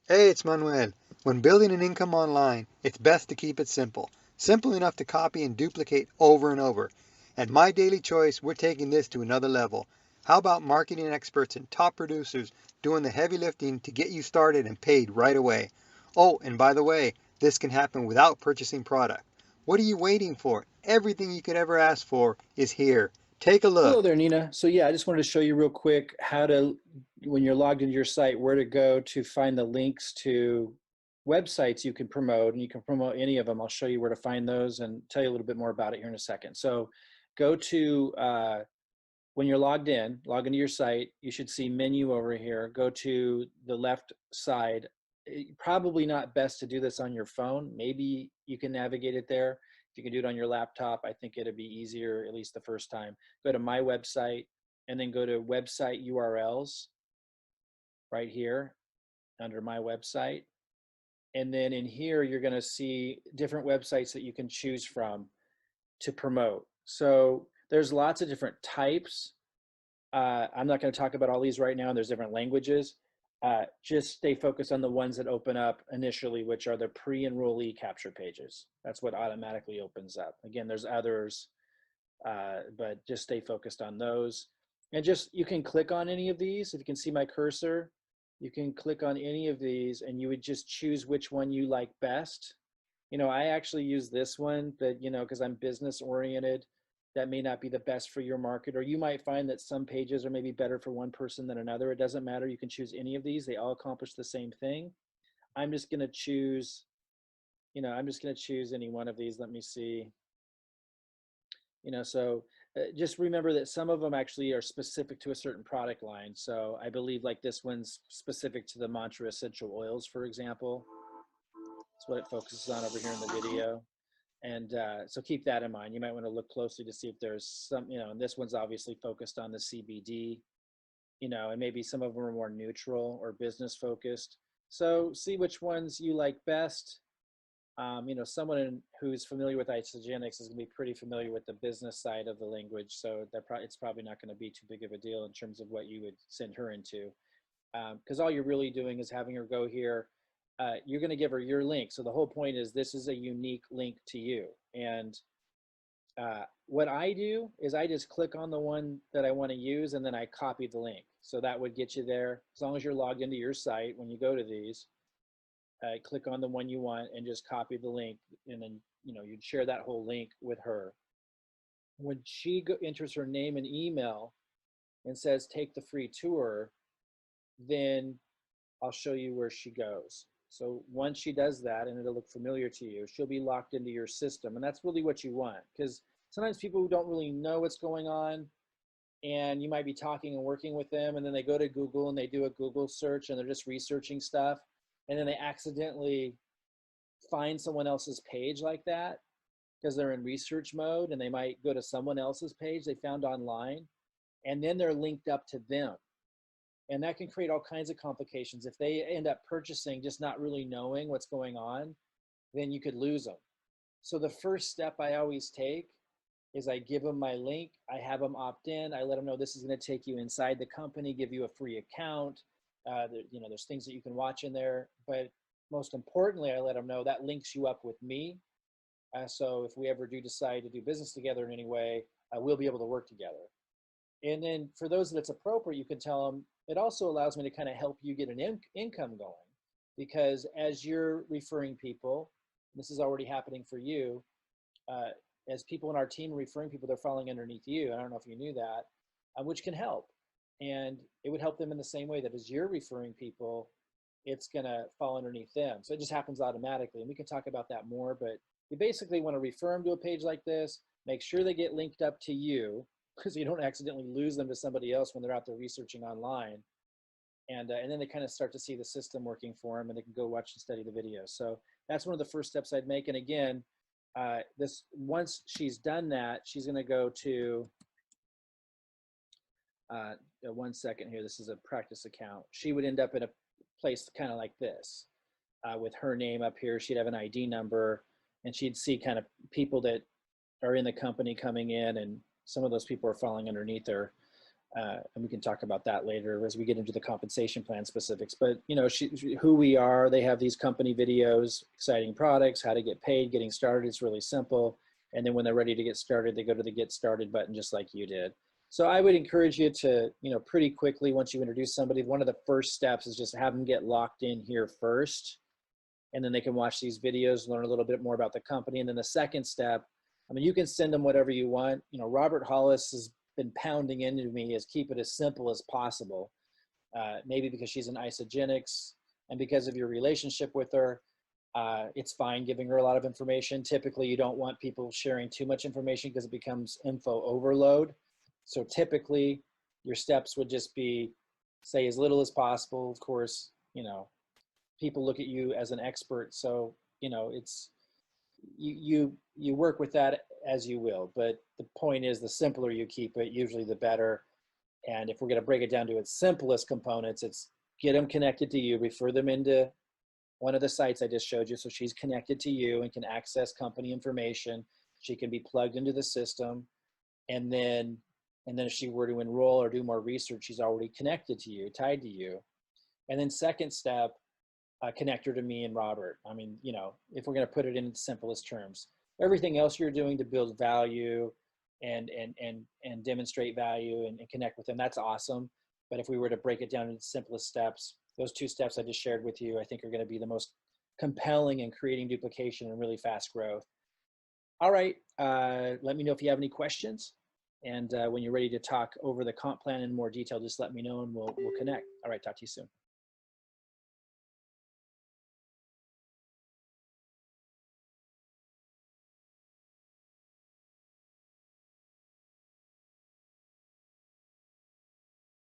Hey, it's Manuel. When building an income online, it's best to keep it simple. Simple enough to copy and duplicate over and over. At My Daily Choice, we're taking this to another level. How about marketing experts and top producers doing the heavy lifting to get you started and paid right away? Oh, and by the way, this can happen without purchasing product. What are you waiting for? Everything you could ever ask for is here. Take a Hello look. there, Nina. So yeah, I just wanted to show you real quick how to, when you're logged into your site, where to go to find the links to websites you can promote, and you can promote any of them. I'll show you where to find those and tell you a little bit more about it here in a second. So go to, when you're logged in, log into your site, you should see menu over here. Go to the left side. Probably not best to do this on your phone. Maybe you can navigate it there. If you can do it on your laptop, I think it'd be easier, at least the first time. Go to my website and then go to website URLs right here under my website. And then in here, you're going to see different websites that you can choose from to promote. So there's lots of different types. I'm not going to talk about all these right now. There's different languages. Just stay focused on the ones that open up initially, which are the pre-enrollee capture pages. That's what automatically opens up. Again, there's others, but just stay focused on those. And just, you can click on any of these. If you can see my cursor, you can click on any of these and you would just choose which one you like best. I actually use this one, but because I'm business oriented, that may not be the best for your market, or you might find that some pages are maybe better for one person than another. It doesn't matter. You can choose any of these. They all accomplish the same thing. I'm just going to choose, any one of these. Let me see. So just remember that some of them actually are specific to a certain product line. So I believe like this one's specific to the mantra essential oils, for example. That's what it focuses on over here in the video. And so keep that in mind. You might want to look closely to see if there's some, and this one's obviously focused on the CBD, and maybe some of them are more neutral or business focused. So see which ones you like best. Someone who's familiar with isogenics is going to be pretty familiar with the business side of the language. So it's probably not going to be too big of a deal in terms of what you would send her into. Because all you're really doing is having her go here. You're going to give her your link. So the whole point is this is a unique link to you. And what I do is I just click on the one that I want to use and then I copy the link. So that would get you there. As long as you're logged into your site when you go to these, click on the one you want and just copy the link. And then, you'd share that whole link with her. When she enters her name and email and says, take the free tour, then I'll show you where she goes. So once she does that and it'll look familiar to you, she'll be locked into your system. And that's really what you want, because sometimes people who don't really know what's going on, and you might be talking and working with them, and then they go to Google and they do a Google search and they're just researching stuff. And then they accidentally find someone else's page like that because they're in research mode, and they might go to someone else's page they found online, and then they're linked up to them, and that can create all kinds of complications. If they end up purchasing just not really knowing what's going on, then you could lose them. So the first step I always take is I give them my link, I have them opt in, I let them know this is going to take you inside the company, give you a free account. There's things that you can watch in there, but most importantly, I let them know that links you up with me. So if we ever do decide to do business together in any way, we'll be able to work together. And then for those that it's appropriate, you can tell them it also allows me to kind of help you get an income going, because as you're referring people, this is already happening for you. Uh, as people in our team are referring people, they're falling underneath you. I don't know if you knew that, which can help. And it would help them in the same way that as you're referring people, it's going to fall underneath them. So it just happens automatically. And we can talk about that more, but you basically want to refer them to a page like this, make sure they get linked up to you, because you don't accidentally lose them to somebody else when they're out there researching online. And then they kind of start to see the system working for them, and they can go watch and study the videos. So that's one of the first steps I'd make. And again, this once she's done that, she's going to go to 1 second here. This is a practice account. She would end up in a place kind of like this, with her name up here. She'd have an ID number, and she'd see kind of people that are in the company coming in, and some of those people are falling underneath her. And we can talk about that later as we get into the compensation plan specifics. But you know, who we are, they have these company videos, exciting products, how to get paid, getting started. It's really simple. And then when they're ready to get started, they go to the get started button just like you did. So I would encourage you to, you know, pretty quickly, once you introduce somebody, one of the first steps is just have them get locked in here first. And then they can watch these videos, learn a little bit more about the company. And then the second step, I mean, you can send them whatever you want. You know, Robert Hollis has been pounding into me is keep it as simple as possible. Maybe because she's an isogenics and because of your relationship with her, it's fine giving her a lot of information. Typically, you don't want people sharing too much information because it becomes info overload. So typically, your steps would just be say as little as possible. Of course, you know, people look at you as an expert, so you know it's you work with that as you will. But the point is, the simpler you keep it, usually the better. And if we're going to break it down to its simplest components, it's get them connected to you, refer them into one of the sites I just showed you. So she's connected to you and can access company information. She can be plugged into the system. And then if she were to enroll or do more research, she's already connected to you, tied to you. And then second step, connect her to me and Robert. I mean, you know, if we're going to put it in the simplest terms, everything else you're doing to build value and demonstrate value and connect with them, that's awesome. But if we were to break it down into the simplest steps, those two steps I just shared with you, I think are going to be the most compelling in creating duplication and really fast growth. All right, let me know if you have any questions. And when you're ready to talk over the comp plan in more detail, just let me know and we'll connect. All right, talk to you soon.